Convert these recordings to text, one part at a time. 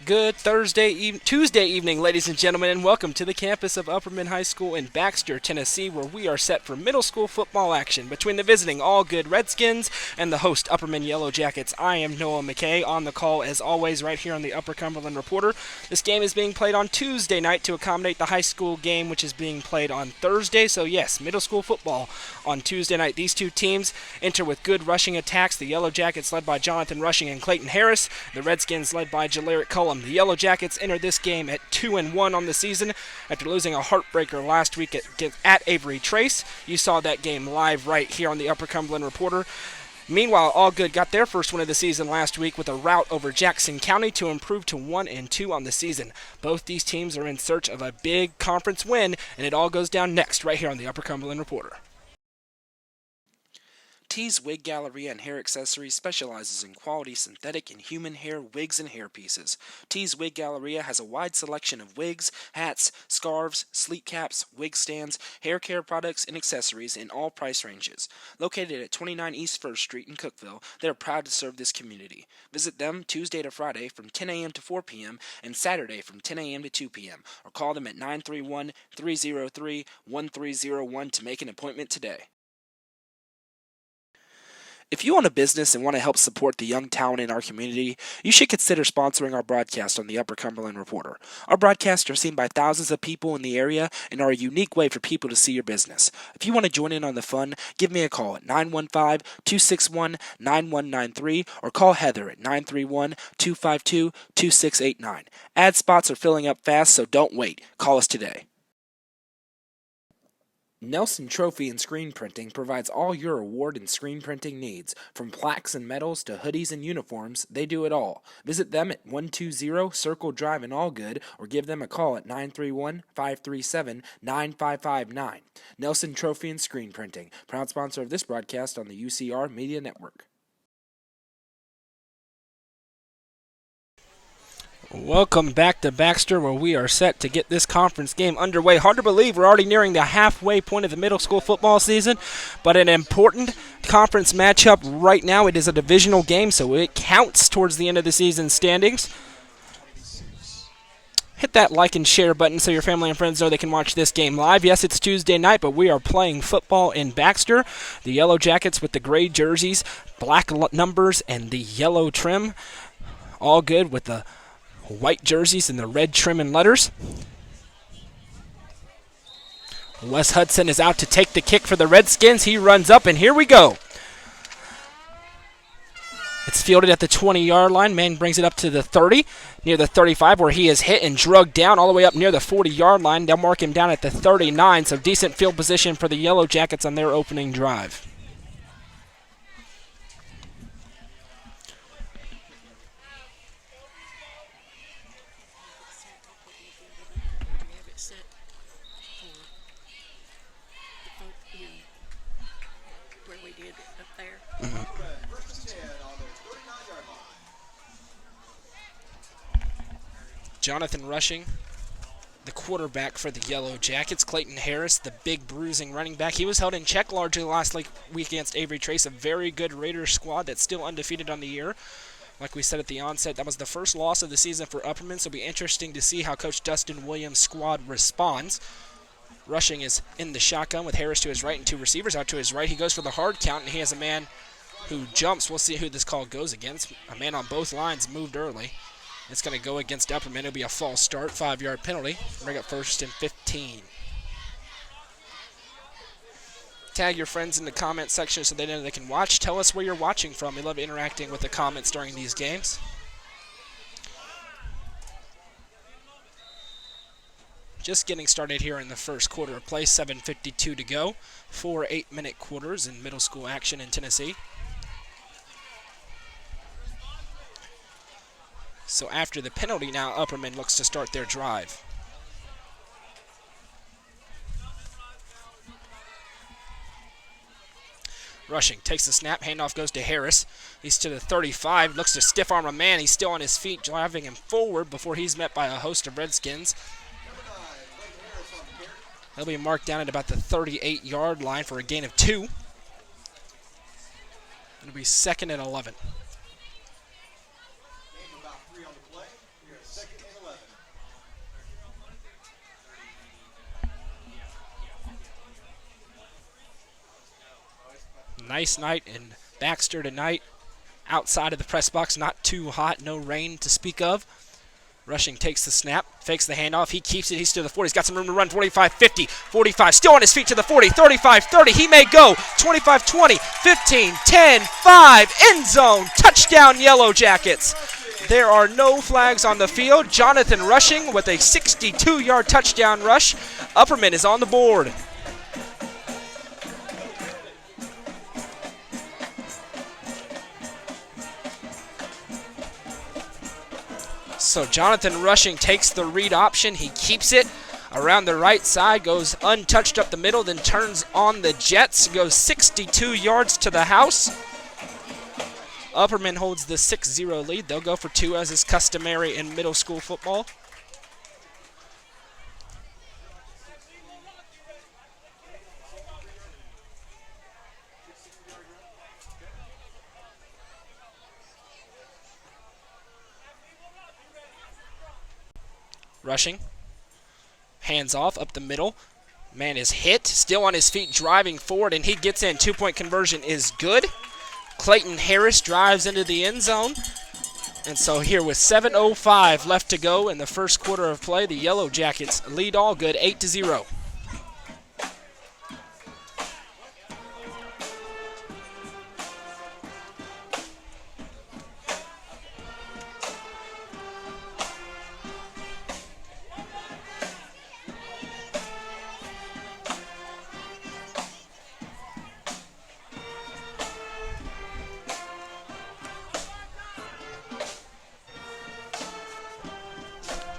good Tuesday evening, ladies and gentlemen, and welcome to the campus of Upperman High School in Baxter, Tennessee, where we are set for middle school football action between the visiting Algood Redskins and the host Upperman Yellowjackets. I am Noah McKay, on the call as always right here on the Upper Cumberland Reporter. This game is being played on Tuesday night to accommodate the high school game, which is being played on Thursday. So yes, middle school football on Tuesday night. These two teams enter with good rushing attacks. The Yellowjackets led by Jonathan Rushing and Clayton Harris. The Redskins led by Jalaric Cullum. The Yellowjackets enter this game at 2-1 on the season after losing a heartbreaker last week at Avery Trace. You saw that game live right here on the Upper Cumberland Reporter. Meanwhile, Algood got their first win of the season last week with a rout over Jackson County to improve to 1-2 on the season. Both these teams are in search of a big conference win, and it all goes down next right here on the Upper Cumberland Reporter. T's Wig Galleria and Hair Accessories specializes in quality synthetic and human hair wigs and hairpieces. T's Wig Galleria has a wide selection of wigs, hats, scarves, sleep caps, wig stands, hair care products, and accessories in all price ranges. Located at 29 East 1st Street in Cookeville, they are proud to serve this community. Visit them Tuesday to Friday from 10 a.m. to 4 p.m. and Saturday from 10 a.m. to 2 p.m. or call them at 931-303-1301 to make an appointment today. If you own a business and want to help support the young talent in our community, you should consider sponsoring our broadcast on the Upper Cumberland Reporter. Our broadcasts are seen by thousands of people in the area and are a unique way for people to see your business. If you want to join in on the fun, give me a call at 915-261-9193 or call Heather at 931-252-2689. Ad spots are filling up fast, so don't wait. Call us today. Nelson Trophy and Screen Printing provides all your award and screen printing needs. From plaques and medals to hoodies and uniforms, they do it all. Visit them at 120 Circle Drive in Algood or give them a call at 931-537-9559. Nelson Trophy and Screen Printing, proud sponsor of this broadcast on the UCR Media Network. Welcome back to Baxter, where we are set to get this conference game underway. Hard to believe we're already nearing the halfway point of the middle school football season, but an important conference matchup right now. It is a divisional game, so it counts towards the end of the season standings. Hit that like and share button so your family and friends know they can watch this game live. Yes, it's Tuesday night, but we are playing football in Baxter. The Yellowjackets with the gray jerseys, black numbers, and the yellow trim. All good with the white jerseys and the red trim and letters. Wes Hudson is out to take the kick for the Redskins. He runs up, and here we go. It's fielded at the 20-yard line. Man brings it up to the 30, near the 35, where he is hit and drugged down all the way up near the 40-yard line. They'll mark him down at the 39, so decent field position for the Yellowjackets on their opening drive. Jonathan Rushing, the quarterback for the Yellowjackets. Clayton Harris, the big bruising running back. He was held in check largely last week against Avery Trace, a very good Raiders squad that's still undefeated on the year. Like we said at the onset, that was the first loss of the season for Upperman, so it'll be interesting to see how Coach Dustin Williams' squad responds. Rushing is in the shotgun with Harris to his right and two receivers out to his right. He goes for the hard count, and he has a man who jumps. We'll see who this call goes against. A man on both lines moved early. It's going to go against Upperman. It'll be a false start, 5-yard penalty. Bring up 1st and 15. Tag your friends in the comment section so they know they can watch. Tell us where you're watching from. We love interacting with the comments during these games. Just getting started here in the first quarter of play. 7:52 to go. 4 8-minute quarters in middle school action in Tennessee. So after the penalty, now Upperman looks to start their drive. Rushing takes the snap, handoff goes to Harris. He's to the 35, looks to stiff arm a man. He's still on his feet, driving him forward before he's met by a host of Redskins. He'll be marked down at about the 38-yard line for a gain of 2. It'll be 2nd and 11. Nice night in Baxter tonight. Outside of the press box, not too hot, no rain to speak of. Rushing takes the snap, fakes the handoff. He keeps it. He's to the 40. He's got some room to run. 45, 50, 45. Still on his feet to the 40. 35, 30. He may go. 25, 20, 15, 10, 5. End zone. Touchdown, Yellowjackets. There are no flags on the field. Jonathan Rushing with a 62-yard touchdown rush. Upperman is on the board. So Jonathan Rushing takes the read option. He keeps it around the right side, goes untouched up the middle, then turns on the jets, goes 62 yards to the house. Upperman holds the 6-0 lead. They'll go for 2 as is customary in middle school football. Rushing. Hands off up the middle. Man is hit. Still on his feet, driving forward, and he gets in. 2-point conversion is good. Clayton Harris drives into the end zone. And so here with 7:05 left to go in the first quarter of play, the Yellowjackets lead Algood 8-0.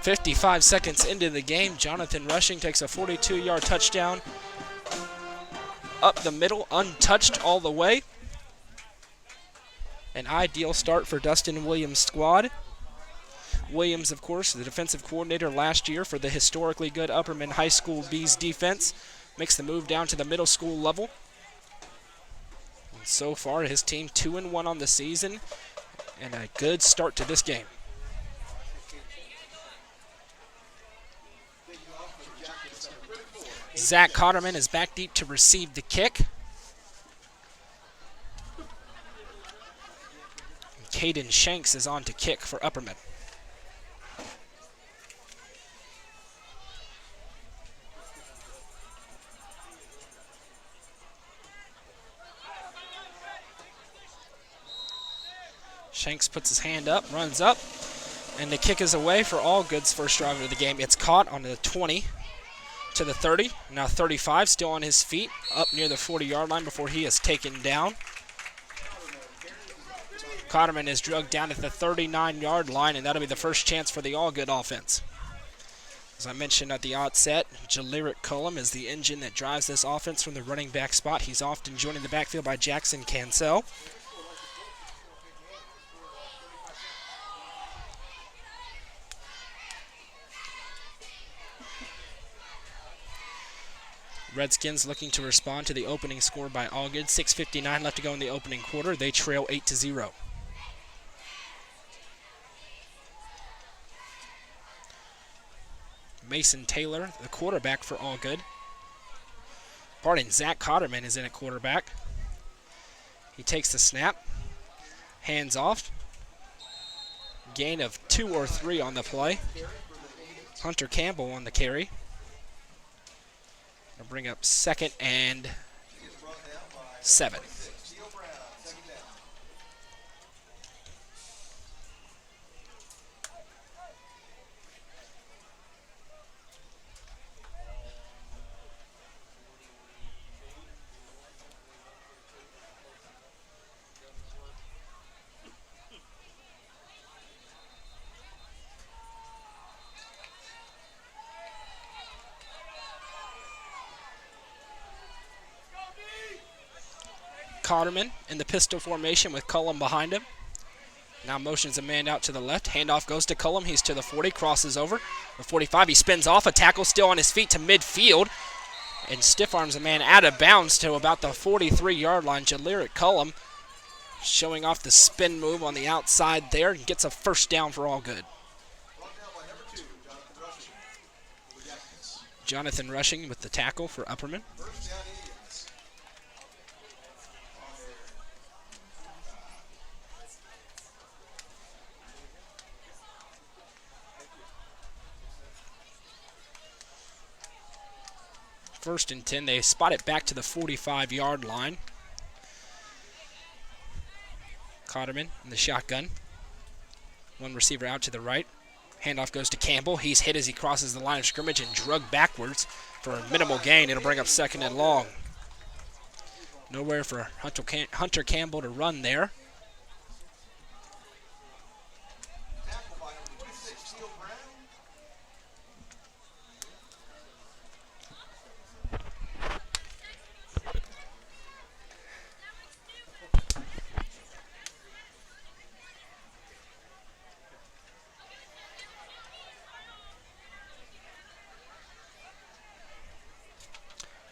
.55 seconds into the game, Jonathan Rushing takes a 42-yard touchdown up the middle, untouched all the way. An ideal start for Dustin Williams' squad. Williams, of course, the defensive coordinator last year for the historically good Upperman High School Bees defense, makes the move down to the middle school level. And so far, his team 2-1 on the season, and a good start to this game. Zach Cotterman is back deep to receive the kick. Caden Shanks is on to kick for Upperman. Shanks puts his hand up, runs up, and the kick is away for Algood's first drive of the game. It's caught on the 20. To the 30, now 35, still on his feet, up near the 40-yard line before he is taken down. Cotterman is drugged down at the 39-yard line, and that'll be the first chance for the Algood offense. As I mentioned at the outset, Jaleric Cullum is the engine that drives this offense from the running back spot. He's often joined in the backfield by Jackson Cancel. Redskins looking to respond to the opening score by Algood. 6:59 left to go in the opening quarter. They trail 8-0. Mason Taylor, the quarterback for Algood. Zach Cotterman is in at quarterback. He takes the snap. Hands off. Gain of 2 or 3 on the play. Hunter Campbell on the carry. I'll bring up 2nd and 7. Cotterman in the pistol formation with Cullum behind him. Now motions a man out to the left. Handoff goes to Cullum. He's to the 40, crosses over. The 45, he spins off. A tackle still on his feet to midfield. And stiff arms a man out of bounds to about the 43-yard line. Jaleric Cullum showing off the spin move on the outside there and gets a first down for Algood. Jonathan Rushing with the tackle for Upperman. First and 10. They spot it back to the 45-yard line. Cotterman in the shotgun. One receiver out to the right. Handoff goes to Campbell. He's hit as he crosses the line of scrimmage and drugged backwards for a minimal gain. It'll bring up second and long. Nowhere for Hunter Campbell to run there.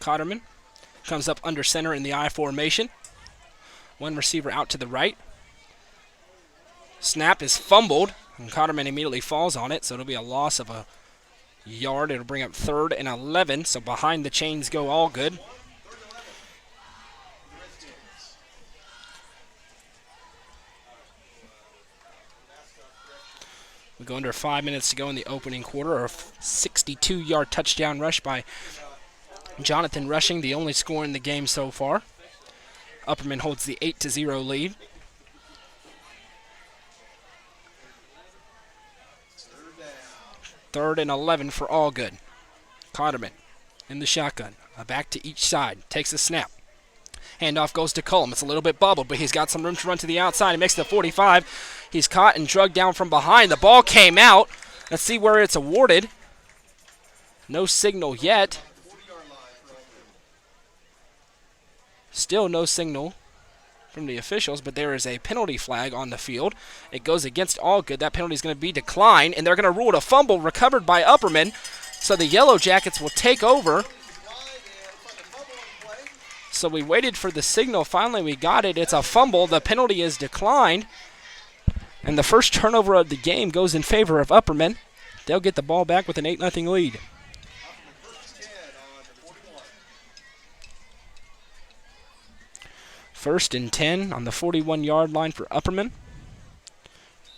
Cotterman comes up under center in the I formation. One receiver out to the right. Snap is fumbled, and Cotterman immediately falls on it, so it'll be a loss of a yard. It'll bring up 3rd and 11, so behind the chains go Algood. We go under 5 minutes to go in the opening quarter. A 62-yard touchdown rush by Jonathan Rushing, the only score in the game so far. Upperman holds the 8-0 lead. Third and 11 for Algood. Cotterman in the shotgun. A back to each side. Takes a snap. Handoff goes to Cullum. It's a little bit bubbled, but he's got some room to run to the outside. He makes the 45. He's caught and drugged down from behind. The ball came out. Let's see where it's awarded. No signal yet. Still no signal from the officials, but there is a penalty flag on the field. It goes against Algood. That penalty is going to be declined, and they're going to rule it a fumble recovered by Upperman. So the Yellowjackets will take over. So we waited for the signal. Finally, we got it. It's a fumble. The penalty is declined, and the first turnover of the game goes in favor of Upperman. They'll get the ball back with an 8-0 lead. First and 10 on the 41-yard line for Upperman.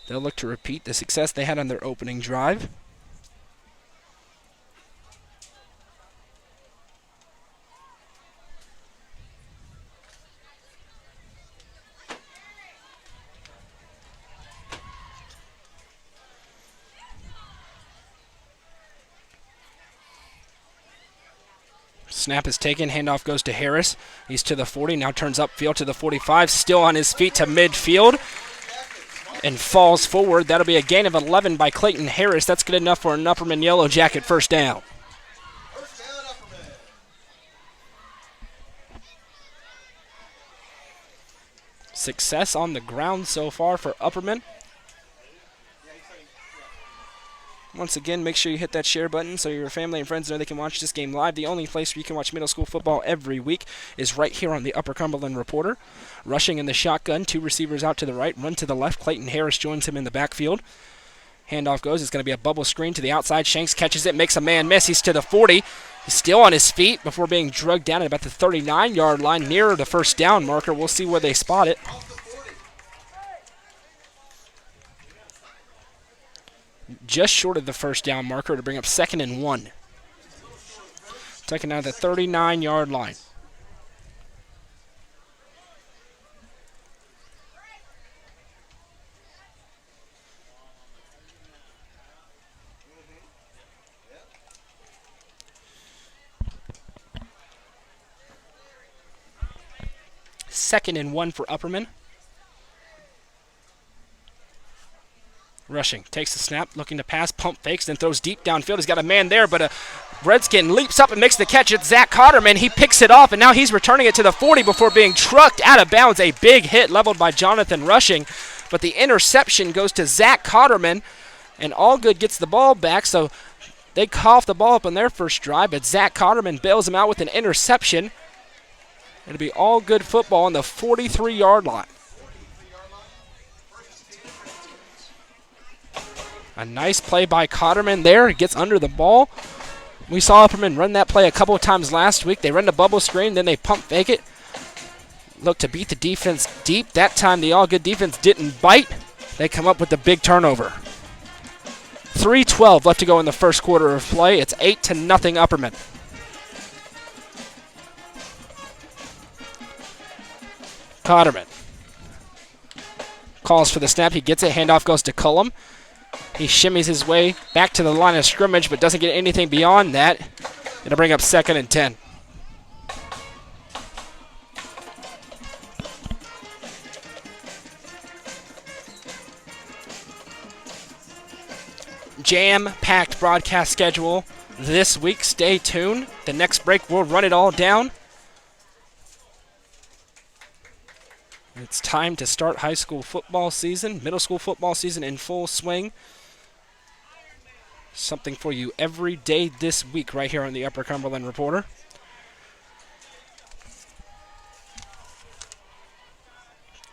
They'll look to repeat the success they had on their opening drive. Snap is taken. Handoff goes to Harris. He's to the 40. Now turns upfield to the 45. Still on his feet to midfield. And falls forward. That'll be a gain of 11 by Clayton Harris. That's good enough for an Upperman Yellowjacket first down. Success on the ground so far for Upperman. Once again, make sure you hit that share button so your family and friends know they can watch this game live. The only place where you can watch middle school football every week is right here on the Upper Cumberland Reporter. Rushing in the shotgun, 2 receivers out to the right, run to the left. Clayton Harris joins him in the backfield. Handoff goes. It's going to be a bubble screen to the outside. Shanks catches it, makes a man miss. He's to the 40. He's still on his feet before being drugged down at about the 39-yard line, near the first down marker. We'll see where they spot it. Just short of the first down marker to bring up 2nd and 1. Taken out of the 39-yard line. Second and 1 for Upperman. Rushing, takes the snap, looking to pass, pump fakes, then throws deep downfield. He's got a man there, but a Redskin leaps up and makes the catch. It's Zach Cotterman. He picks it off, and now he's returning it to the 40 before being trucked out of bounds. A big hit leveled by Jonathan Rushing, but the interception goes to Zach Cotterman, and Algood gets the ball back, so they cough the ball up on their first drive, but Zach Cotterman bails him out with an interception. It'll be Algood football on the 43-yard line. A nice play by Cotterman there. He gets under the ball. We saw Upperman run that play a couple of times last week. They run the bubble screen, then they pump fake it. Look to beat the defense deep. That time the Algood defense didn't bite. They come up with the big turnover. 3:12 left to go in the first quarter of play. It's 8-0 Upperman. Cotterman calls for the snap. He gets it. Handoff goes to Cullum. He shimmies his way back to the line of scrimmage, but doesn't get anything beyond that. It'll bring up 2nd and 10. Jam-packed broadcast schedule this week. Stay tuned. The next break, we'll run it all down. It's time to start high school football season, middle school football season in full swing. Something for you every day this week right here on the Upper Cumberland Reporter.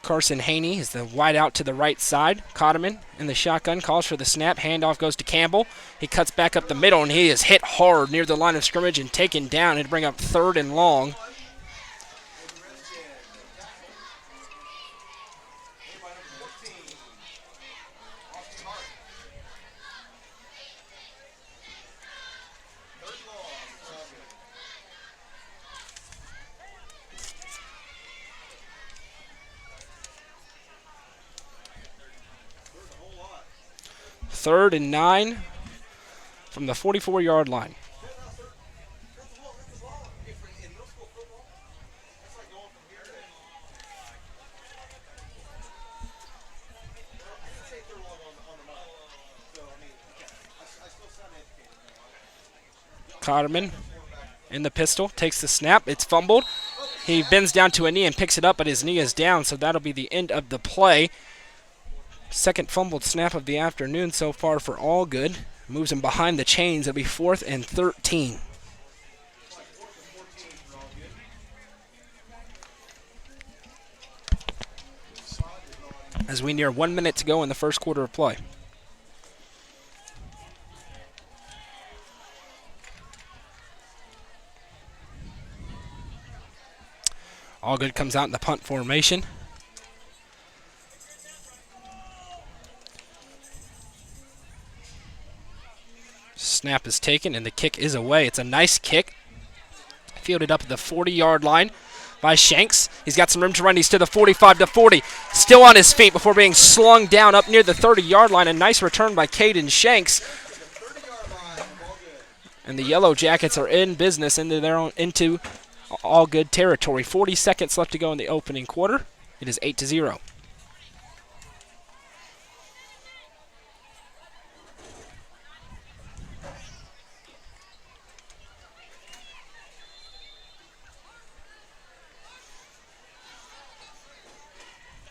Carson Haney is the wide out to the right side. Cotterman in the shotgun calls for the snap. Handoff goes to Campbell. He cuts back up the middle, and he is hit hard near the line of scrimmage and taken down. It'd bring up 3rd and long. Third and 9 from the 44-yard line. Cotterman in the pistol, takes the snap. It's fumbled. He bends down to a knee and picks it up, but his knee is down, so that'll be the end of the play. Second fumbled snap of the afternoon so far for Algood. Moves him behind the chains. It'll be 4th and 13. As we near 1 minute to go in the first quarter of play. Algood comes out in the punt formation. Snap is taken, and the kick is away. It's a nice kick. Fielded up at the 40-yard line by Shanks. He's got some room to run. He's to the 45 to 40. Still on his feet before being slung down up near the 30-yard line. A nice return by Caden Shanks. And the Yellowjackets are in business into Algood territory. 40 seconds left to go in the opening quarter. It is 8-0.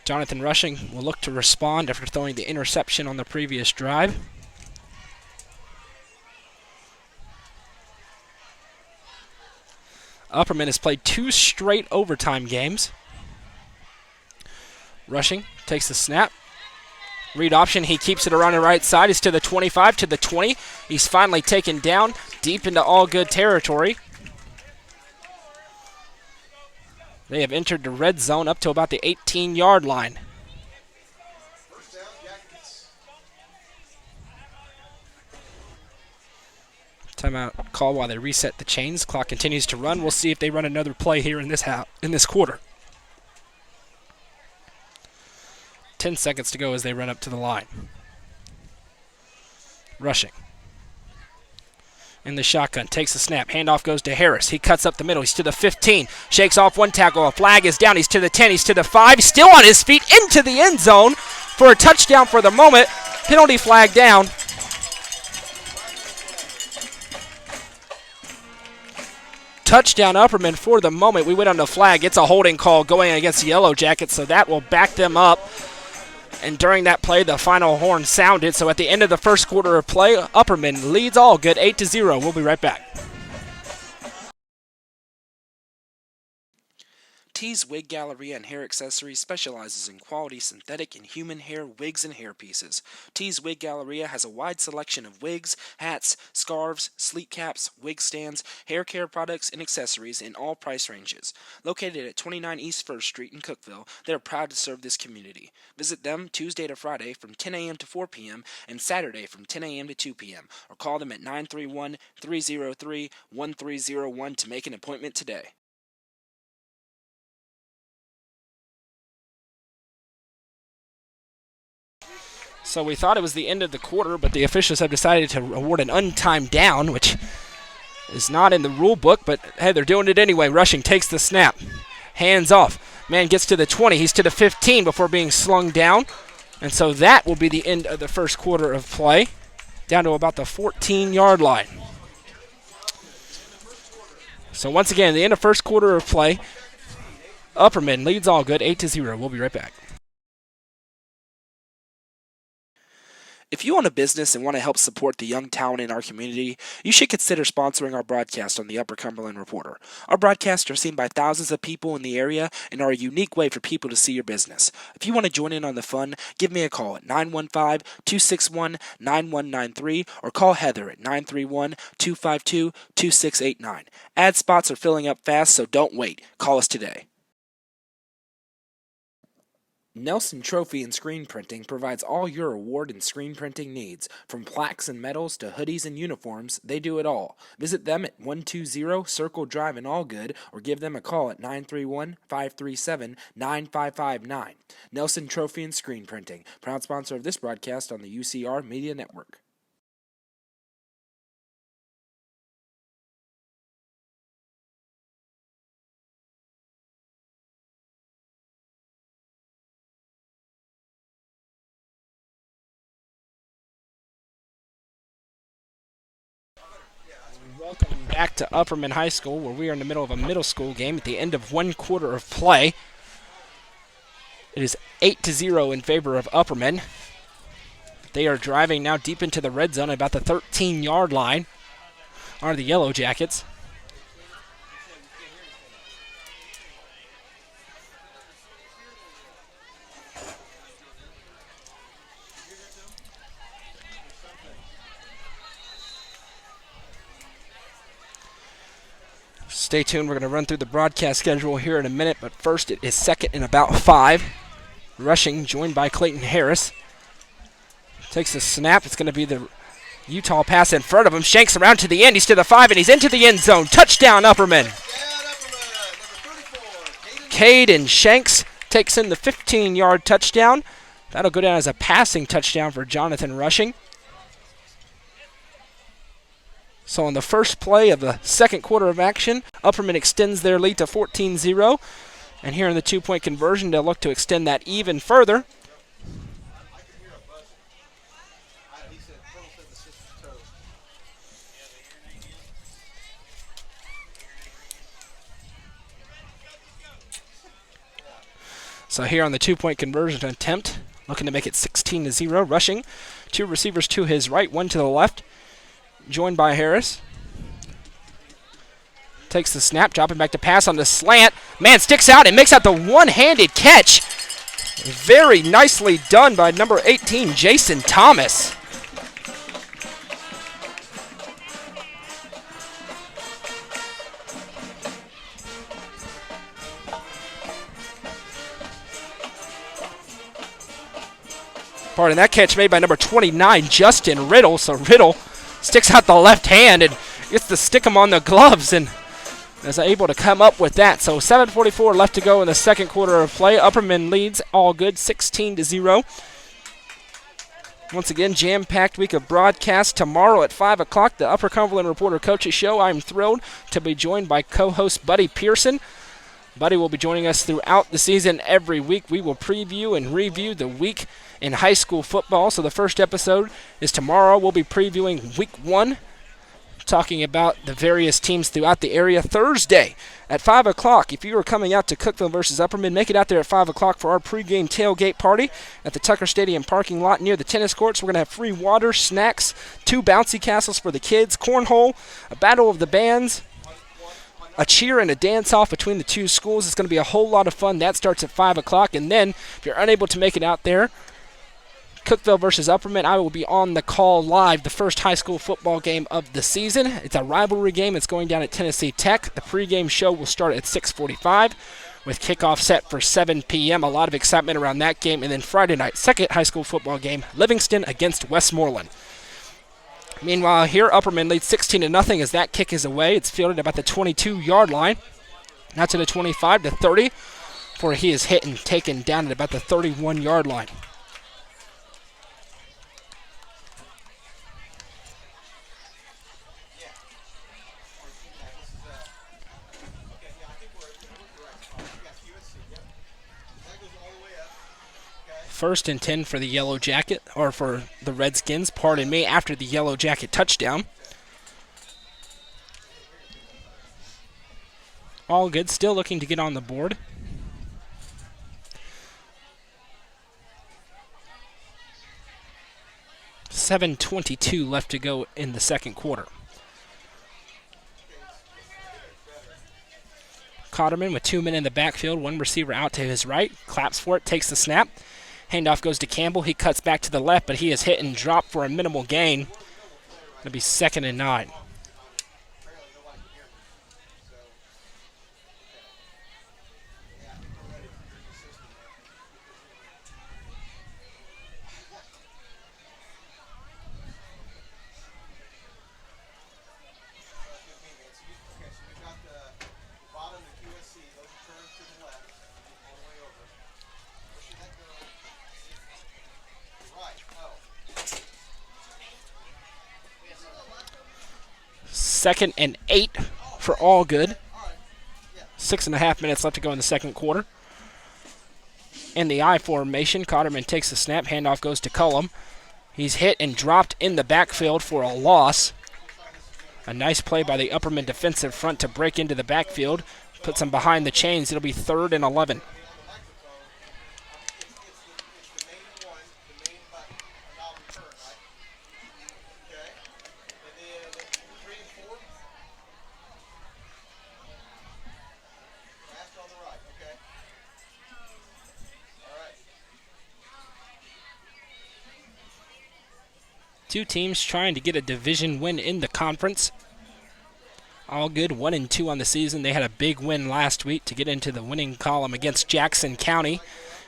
Jonathan Rushing will look to respond after throwing the interception on the previous drive. Upperman has played 2 straight overtime games. Rushing takes the snap. Read option, he keeps it around the right side. He's to the 25, to the 20. He's finally taken down deep into Algood territory. They have entered the red zone up to about the 18-yard line. Timeout call while they reset the chains. Clock continues to run. We'll see if they run another play here in this quarter. 10 seconds to go as they run up to the line. Rushing. In the shotgun, takes the snap. Handoff goes to Harris. He cuts up the middle. He's to the 15. Shakes off one tackle. A flag is down. He's to the 10. He's to the 5. Still on his feet into the end zone for a touchdown for the moment. Penalty flag down. Touchdown Upperman for the moment. We went on the flag. It's a holding call going against the Yellowjackets, so that will back them up. And during that play, the final horn sounded. So at the end of the first quarter of play, Upperman leads Algood 8-0. We'll be right back. T's Wig Galleria and Hair Accessories specializes in quality synthetic and human hair wigs and hairpieces. T's Wig Galleria has a wide selection of wigs, hats, scarves, sleep caps, wig stands, hair care products, and accessories in all price ranges. Located at 29 East 1st Street in Cookeville, they are proud to serve this community. Visit them Tuesday to Friday from 10 a.m. to 4 p.m. and Saturday from 10 a.m. to 2 p.m. or call them at 931-303-1301 to make an appointment today. So we thought it was the end of the quarter, but the officials have decided to award an untimed down, which is not in the rule book, but hey, they're doing it anyway. Rushing takes the snap. Hands off. Man gets to the 20. He's to the 15 before being slung down. And so that will be the end of the first quarter of play, down to about the 14-yard line. So once again, the end of first quarter of play, Upperman leads Algood 8-0. We'll be right back. If you own a business and want to help support the young talent in our community, you should consider sponsoring our broadcast on the Upper Cumberland Reporter. Our broadcasts are seen by thousands of people in the area and are a unique way for people to see your business. If you want to join in on the fun, give me a call at 915-261-9193 or call Heather at 931-252-2689. Ad spots are filling up fast, so don't wait. Call us today. Nelson Trophy and Screen Printing provides all your award and screen printing needs. From plaques and medals to hoodies and uniforms, they do it all. Visit them at 120 Circle Drive in Algood or give them a call at 931-537-9559. Nelson Trophy and Screen Printing, proud sponsor of this broadcast on the UCR Media Network. Welcome back to Upperman High School, where we are in the middle of a middle school game at the end of one quarter of play. It is 8-0 in favor of Upperman. They are driving now deep into the red zone at about the 13-yard line, are the Yellowjackets. Stay tuned. We're going to run through the broadcast schedule here in a minute, but first it is second and about 5. Rushing, joined by Clayton Harris. Takes a snap. It's going to be the Utah pass in front of him. Shanks around to the end. He's to the 5, and he's into the end zone. Touchdown, Upperman. Caden Shanks takes in the 15-yard touchdown. That'll go down as a passing touchdown for Jonathan Rushing. So on the first play of the second quarter of action, Upperman extends their lead to 14-0. And here in the two-point conversion, they'll look to extend that even further. So here on the two-point conversion attempt, looking to make it 16-0. Rushing, 2 receivers to his right, 1 to the left. Joined by Harris. Takes the snap, dropping back to pass on the slant. Man sticks out and makes out the one-handed catch. Very nicely done by number 18, Jason Thomas. Pardon, that catch made by number 29, Justin Riddle. So Riddle sticks out the left hand and gets to stick him on the gloves and is able to come up with that. So 7:44 left to go in the second quarter of play. Upperman leads Algood 16-0. Once again, jam-packed week of broadcast. Tomorrow at 5 o'clock, the Upper Cumberland Reporter Coaches Show. I'm thrilled to be joined by co-host Buddy Pearson. Buddy will be joining us throughout the season every week. We will preview and review the week in high school football. So the first episode is tomorrow. We'll be previewing week 1, talking about the various teams throughout the area. Thursday at 5 o'clock, if you are coming out to Cookeville versus Upperman, make it out there at 5 o'clock for our pregame tailgate party at the Tucker Stadium parking lot near the tennis courts. We're going to have free water, snacks, 2 bouncy castles for the kids, cornhole, a battle of the bands, a cheer and a dance-off between the two schools. It's going to be a whole lot of fun. That starts at 5 o'clock. And then, if you're unable to make it out there, Cookeville versus Upperman, I will be on the call live, the first high school football game of the season. It's a rivalry game. It's going down at Tennessee Tech. The pregame show will start at 6:45 with kickoff set for 7 p.m. A lot of excitement around that game. And then Friday night, second high school football game, Livingston against Westmoreland. Meanwhile, here, Upperman leads 16-0 as that kick is away. It's fielded about the 22-yard line. Now to the 25 to 30, before he is hit and taken down at about the 31-yard line. First and 10 for the Yellow Jacket, or for the Redskins, pardon me, after the Yellow Jacket touchdown. Algood still looking to get on the board. $7:22 left to go in the second quarter. Cotterman with 2 men in the backfield, one receiver out to his right, claps for it, takes the snap. Handoff goes to Campbell. He cuts back to the left, but he is hit and dropped for a minimal gain. It'll be 2nd and 9. Second and 8 for Algood. 6.5 minutes left to go in the second quarter. In the I formation, Cotterman takes the snap. Handoff goes to Cullum. He's hit and dropped in the backfield for a loss. A nice play by the Upperman defensive front to break into the backfield. Puts him behind the chains. It'll be 3rd and 11. Two teams trying to get a division win in the conference. Algood 1-2 on the season. They had a big win last week to get into the winning column against Jackson County.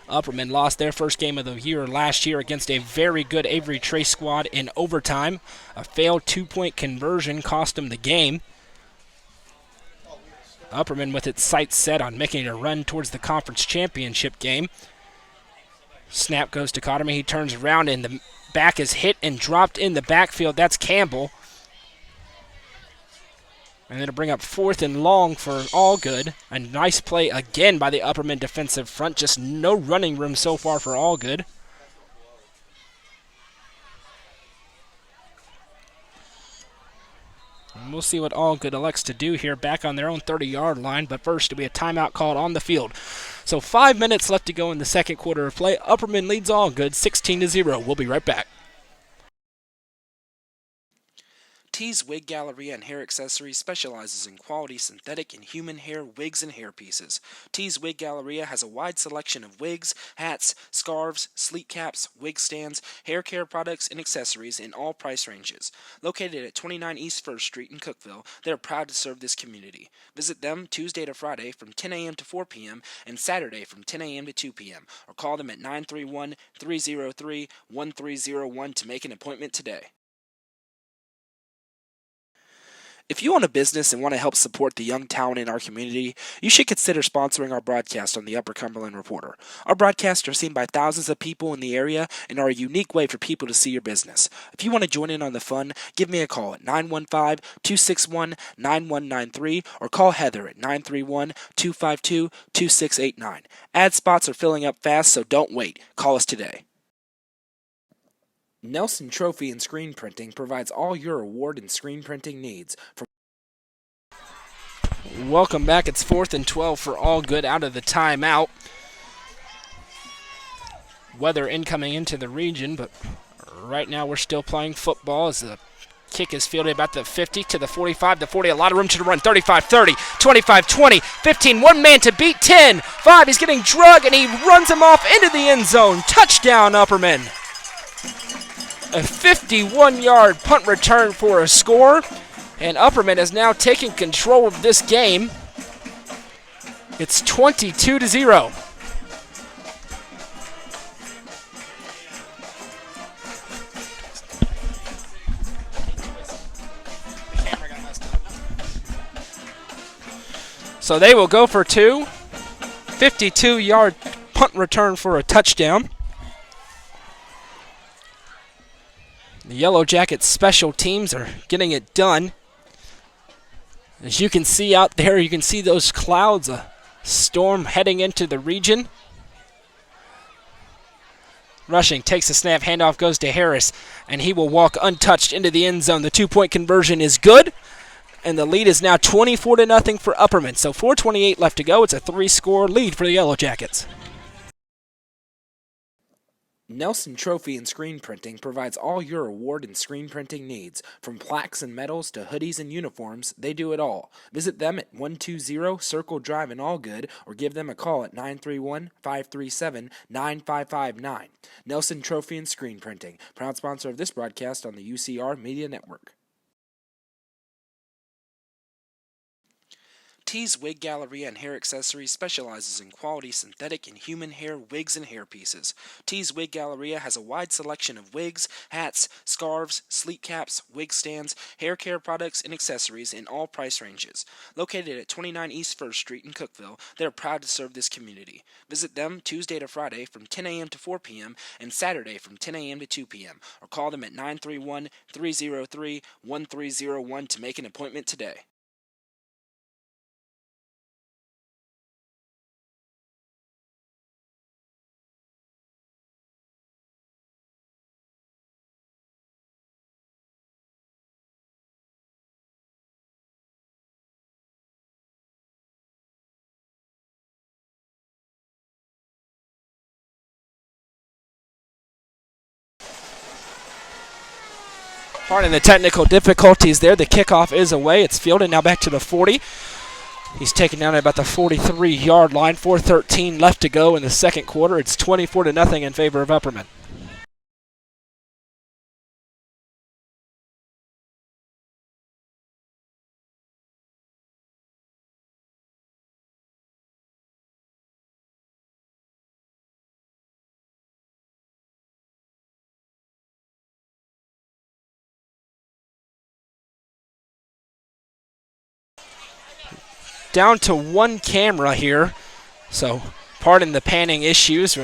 Upperman lost their first game of the year last year against a very good Avery Trace squad in overtime. A failed 2-point conversion cost them the game. Upperman with its sights set on making a run towards the conference championship game. Snap goes to Cotterman. He turns around and the back is hit and dropped in the backfield. That's Campbell. And it'll bring up 4th and long for Algood. A nice play again by the Upperman defensive front. Just no running room so far for Algood. And we'll see what Algood elects to do here back on their own 30-yard line. But first, it'll be a timeout called on the field. So 5 minutes left to go in the second quarter of play. Upperman leads Algood 16-0. We'll be right back. T's Wig Galleria and Hair Accessories specializes in quality synthetic and human hair wigs and hairpieces. T's Wig Galleria has a wide selection of wigs, hats, scarves, sleep caps, wig stands, hair care products, and accessories in all price ranges. Located at 29 East 1st Street in Cookeville, they are proud to serve this community. Visit them Tuesday to Friday from 10 a.m. to 4 p.m. and Saturday from 10 a.m. to 2 p.m. or call them at 931-303-1301 to make an appointment today. If you own a business and want to help support the young talent in our community, you should consider sponsoring our broadcast on the Upper Cumberland Reporter. Our broadcasts are seen by thousands of people in the area and are a unique way for people to see your business. If you want to join in on the fun, give me a call at 915-261-9193 or call Heather at 931-252-2689. Ad spots are filling up fast, so don't wait. Call us today. Nelson Trophy and Screen Printing provides all your award and screen printing needs. Welcome back. It's 4th and 12 for Algood out of the timeout. Weather incoming into the region, but right now we're still playing football as the kick is fielded about the 50 to the 45, the 40. A lot of room to run. 35-30, 25-20, 15. One man to beat. 10, 5. He's getting drugged, and he runs him off into the end zone. Touchdown, Upperman. A 51-yard punt return for a score, and Upperman has now taken control of this game. It's 22-0. So they will go for two. 52-yard punt return for a touchdown. The Yellowjackets special teams are getting it done. As you can see out there, you can see those clouds, a storm heading into the region. Rushing takes the snap, handoff goes to Harris, and he will walk untouched into the end zone. The 2-point conversion is good, and the lead is now 24-0 for Upperman. So 4:28 left to go. It's a 3-score lead for the Yellowjackets. Nelson Trophy and Screen Printing provides all your award and screen printing needs. From plaques and medals to hoodies and uniforms, they do it all. Visit them at 120 Circle Drive in Algood or give them a call at 931-537-9559. Nelson Trophy and Screen Printing, proud sponsor of this broadcast on the UCR Media Network. T's Wig Galleria and Hair Accessories specializes in quality synthetic and human hair wigs and hairpieces. T's Wig Galleria has a wide selection of wigs, hats, scarves, sleep caps, wig stands, hair care products, and accessories in all price ranges. Located at 29 East 1st Street in Cookeville, they are proud to serve this community. Visit them Tuesday to Friday from 10 a.m. to 4 p.m. and Saturday from 10 a.m. to 2 p.m. or call them at 931-303-1301 to make an appointment today. Pardon the technical difficulties there. The kickoff is away. It's fielded now back to the 40. He's taken down at about the 43-yard line. 4:13 left to go in the second quarter. It's 24-0 in favor of Upperman. Down to one camera here, so pardon the panning issues.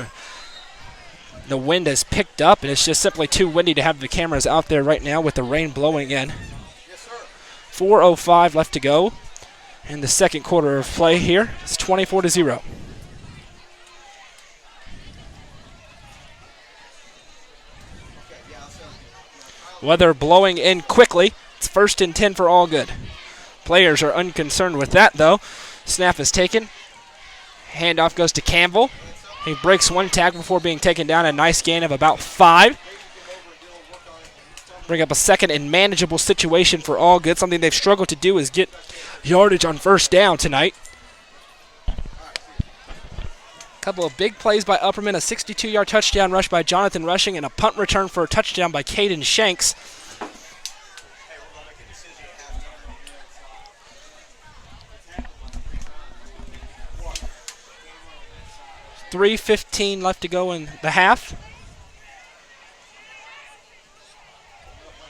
The wind has picked up, and it's just simply too windy to have the cameras out there right now with the rain blowing in. 4:05 left to go in the second quarter of play here. It's 24-0. Weather blowing in quickly. It's 1st and 10 for Algood. Players are unconcerned with that, though. Snap is taken. Handoff goes to Campbell. He breaks one tackle before being taken down. A nice gain of about 5. Bring up a second and manageable situation for Algood. Something they've struggled to do is get yardage on first down tonight. Couple of big plays by Upperman. A 62-yard touchdown rush by Jonathan Rushing and a punt return for a touchdown by Caden Shanks. 3:15 left to go in the half.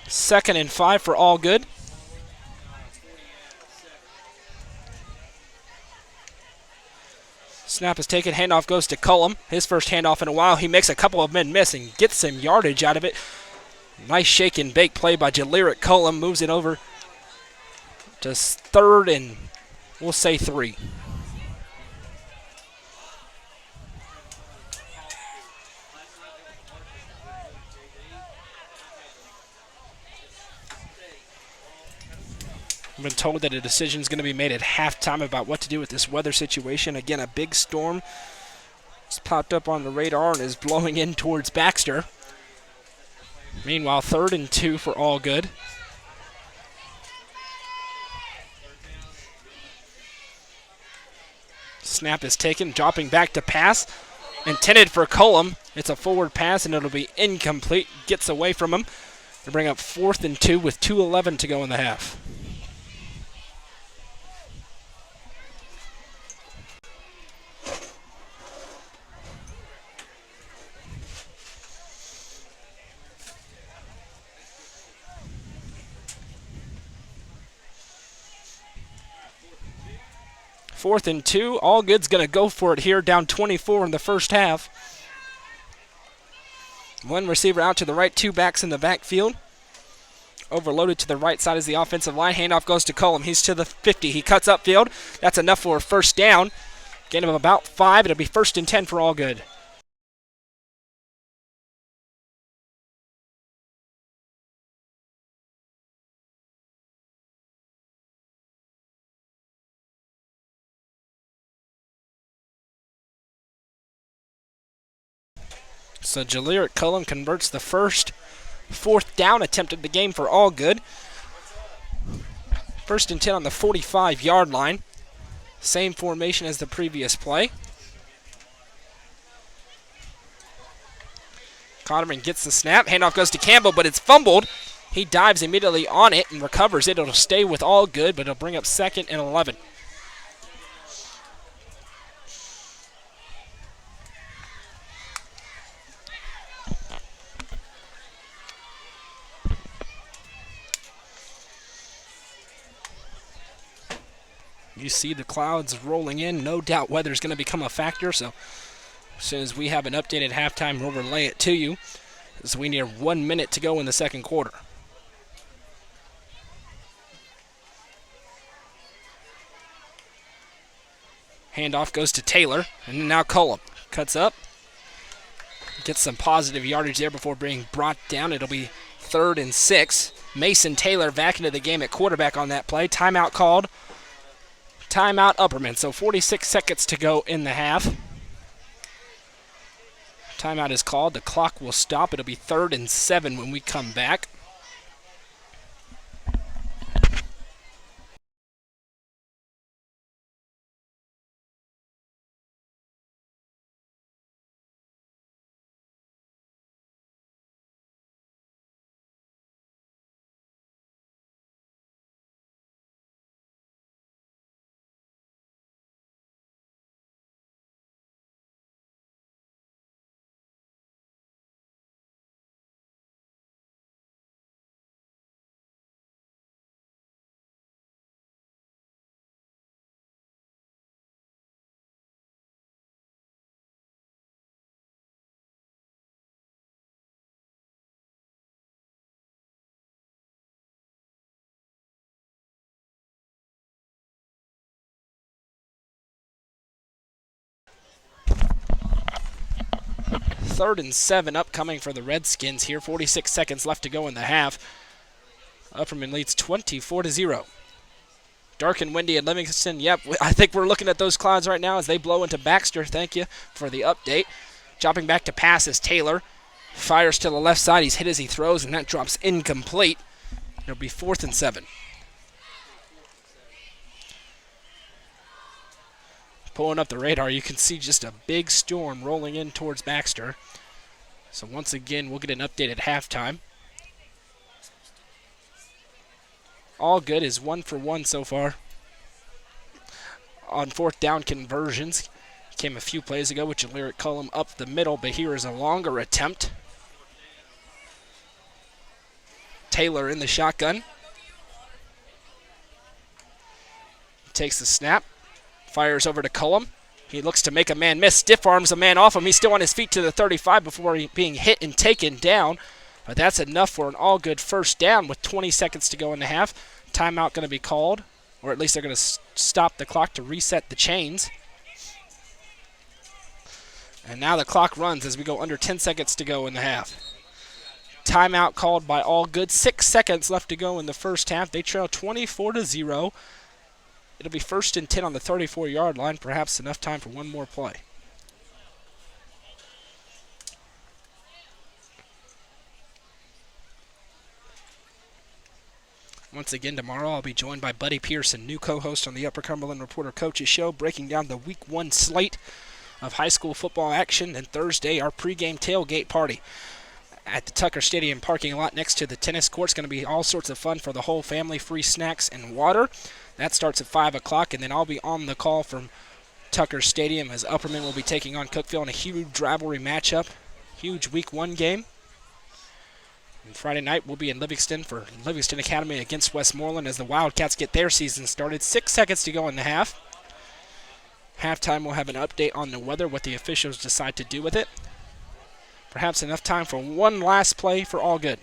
2nd and 5 for Algood. Snap is taken. Handoff goes to Cullum. His first handoff in a while. He makes a couple of men miss and gets some yardage out of it. Nice shake and bake play by Jaleric Cullum. Moves it over to 3rd and we'll say 3. I've been told that a decision is going to be made at halftime about what to do with this weather situation. Again, a big storm just popped up on the radar and is blowing in towards Baxter. Meanwhile, 3rd and 2 for Algood. Snap is taken, dropping back to pass. Intended for Cullum. It's a forward pass, and it'll be incomplete. Gets away from him. They bring up 4th and 2 with 2:11 to go in the half. Fourth and 2. Algood's going to go for it here, down 24 in the first half. One receiver out to the right, 2 backs in the backfield. Overloaded to the right side is the offensive line. Handoff goes to Cullum. He's to the 50. He cuts upfield. That's enough for a first down. Gain of about 5. It'll be 1st and 10 for Algood. So Jaleric Cullum converts the first fourth down attempt of the game for Algood. 1st and 10 on the 45-yard line. Same formation as the previous play. Connerman gets the snap. Handoff goes to Campbell, but it's fumbled. He dives immediately on it and recovers it. It'll stay with Algood, but it'll bring up 2nd and 11. You see the clouds rolling in. No doubt weather's going to become a factor, so as soon as we have an updated halftime, we'll relay it to you, as we near 1 minute to go in the second quarter. Handoff goes to Taylor, and now Cullum cuts up. Gets some positive yardage there before being brought down. It'll be 3rd and 6. Mason Taylor back into the game at quarterback on that play. Timeout called. Timeout Upperman. So 46 seconds to go in the half. Timeout is called. The clock will stop. It'll be 3rd and 7 when we come back. Third and 7 upcoming for the Redskins here. 46 seconds left to go in the half. Upperman leads 24-0. Dark and windy at Livingston. Yep, I think we're looking at those clouds right now as they blow into Baxter. Thank you for the update. Dropping back to pass is Taylor. Fires to the left side. He's hit as he throws, and that drops incomplete. It'll be 4th and 7. Pulling up the radar, you can see just a big storm rolling in towards Baxter. So once again, we'll get an update at halftime. Algood is 1 for 1 so far on 4th down conversions. Came a few plays ago with Jaleric Cullum up the middle, but here is a longer attempt. Taylor in the shotgun. Takes the snap. Fires over to Cullum. He looks to make a man miss. Stiff arms a man off him. He's still on his feet to the 35 before being hit and taken down. But that's enough for an Algood first down with 20 seconds to go in the half. Timeout going to be called, or at least they're going to stop the clock to reset the chains. And now the clock runs as we go under 10 seconds to go in the half. Timeout called by Algood. 6 seconds left to go in the first half. They trail 24-0. It'll be 1st and 10 on the 34-yard line, perhaps enough time for one more play. Once again, tomorrow I'll be joined by Buddy Pearson, new co-host on the Upper Cumberland Reporter Coaches Show, breaking down the Week 1 slate of high school football action, and Thursday, our pregame tailgate party at the Tucker Stadium parking lot next to the tennis court. It's going to be all sorts of fun for the whole family, free snacks and water. That starts at 5 o'clock, and then I'll be on the call from Tucker Stadium as Upperman will be taking on Cookeville in a huge rivalry matchup, huge Week 1 game. And Friday night we'll be in Livingston for Livingston Academy against Westmoreland as the Wildcats get their season started. 6 seconds to go in the half. Halftime we'll have an update on the weather, what the officials decide to do with it. Perhaps enough time for one last play for Algood.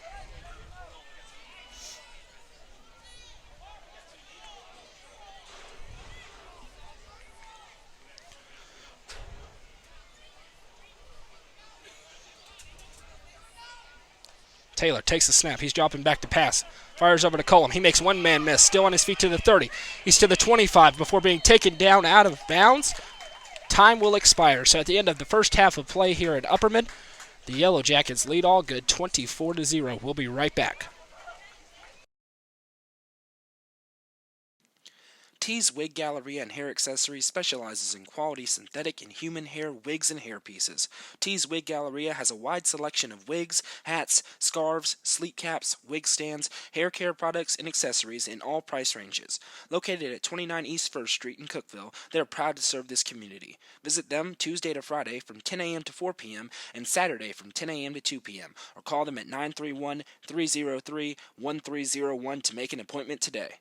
Taylor takes the snap. He's dropping back to pass. Fires over to Cullum. He makes one man miss. Still on his feet to the 30. He's to the 25 before being taken down out of bounds. Time will expire. So at the end of the first half of play here at Upperman, The Yellowjackets lead Algood 24-0. We'll be right back. T's Wig Galleria and Hair Accessories specializes in quality synthetic and human hair wigs and hairpieces. T's Wig Galleria has a wide selection of wigs, hats, scarves, sleep caps, wig stands, hair care products, and accessories in all price ranges. Located at 29 East 1st Street in Cookeville, they are proud to serve this community. Visit them Tuesday to Friday from 10 a.m. to 4 p.m. and Saturday from 10 a.m. to 2 p.m. or call them at 931-303-1301 to make an appointment today.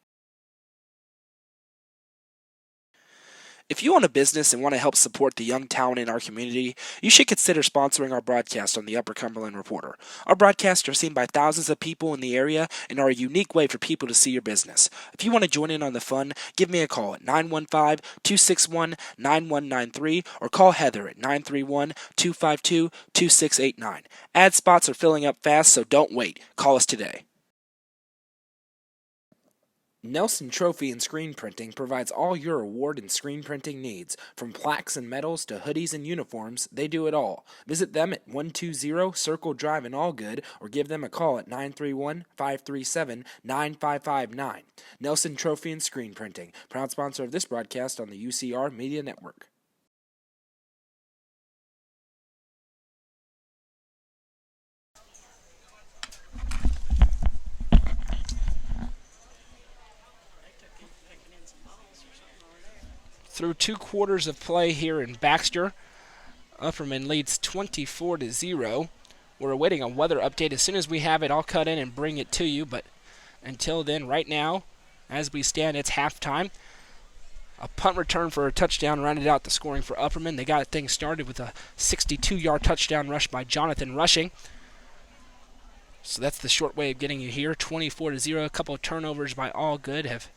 If you own a business and want to help support the young talent in our community, you should consider sponsoring our broadcast on the Upper Cumberland Reporter. Our broadcasts are seen by thousands of people in the area and are a unique way for people to see your business. If you want to join in on the fun, give me a call at 915-261-9193 or call Heather at 931-252-2689. Ad spots are filling up fast, so don't wait. Call us today. Nelson Trophy and Screen Printing provides all your award and screen printing needs. From plaques and medals to hoodies and uniforms, they do it all. Visit them at 120 Circle Drive in Algood or give them a call at 931-537-9559. Nelson Trophy and Screen Printing, proud sponsor of this broadcast on the UCR Media Network. Through 2 quarters of play here in Baxter, Upperman leads 24-0. We're awaiting a weather update. As soon as we have it, I'll cut in and bring it to you. But until then, right now, as we stand, it's halftime. A punt return for a touchdown rounded out the scoring for Upperman. They got things started with a 62-yard touchdown rush by Jonathan Rushing. So that's the short way of getting you here. 24-0. A couple of turnovers by Algood have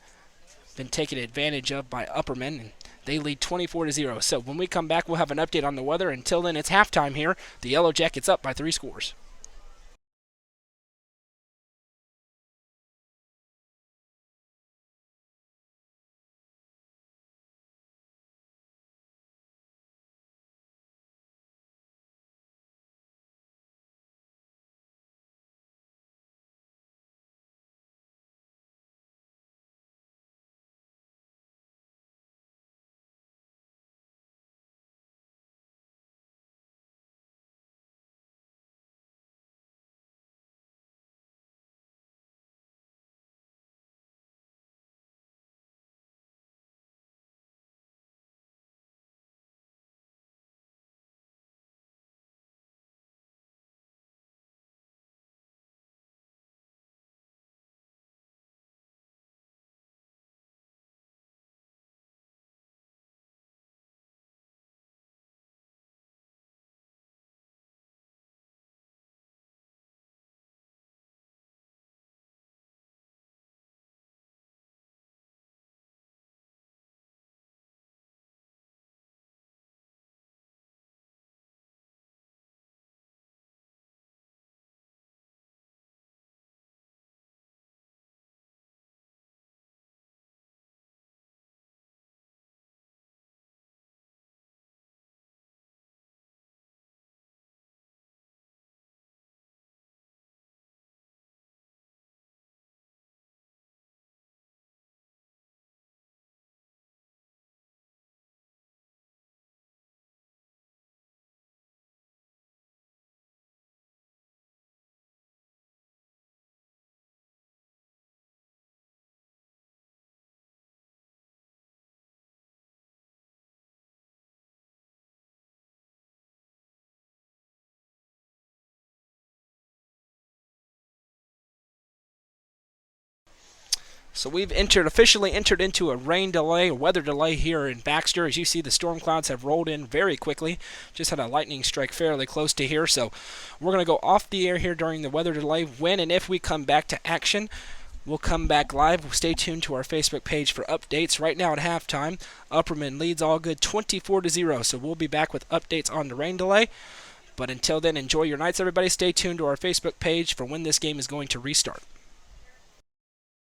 been taken advantage of by Upperman, and they lead 24-0. So when we come back, we'll have an update on the weather. Until then, it's halftime here. The Yellowjackets up by 3 scores. So we've officially entered into a rain delay, a weather delay here in Baxter. As you see, the storm clouds have rolled in very quickly. Just had a lightning strike fairly close to here. So we're going to go off the air here during the weather delay. When and if we come back to action, we'll come back live. Stay tuned to our Facebook page for updates. Right now at halftime, Upperman leads Algood 24-0. So we'll be back with updates on the rain delay. But until then, enjoy your nights, everybody. Stay tuned to our Facebook page for when this game is going to restart.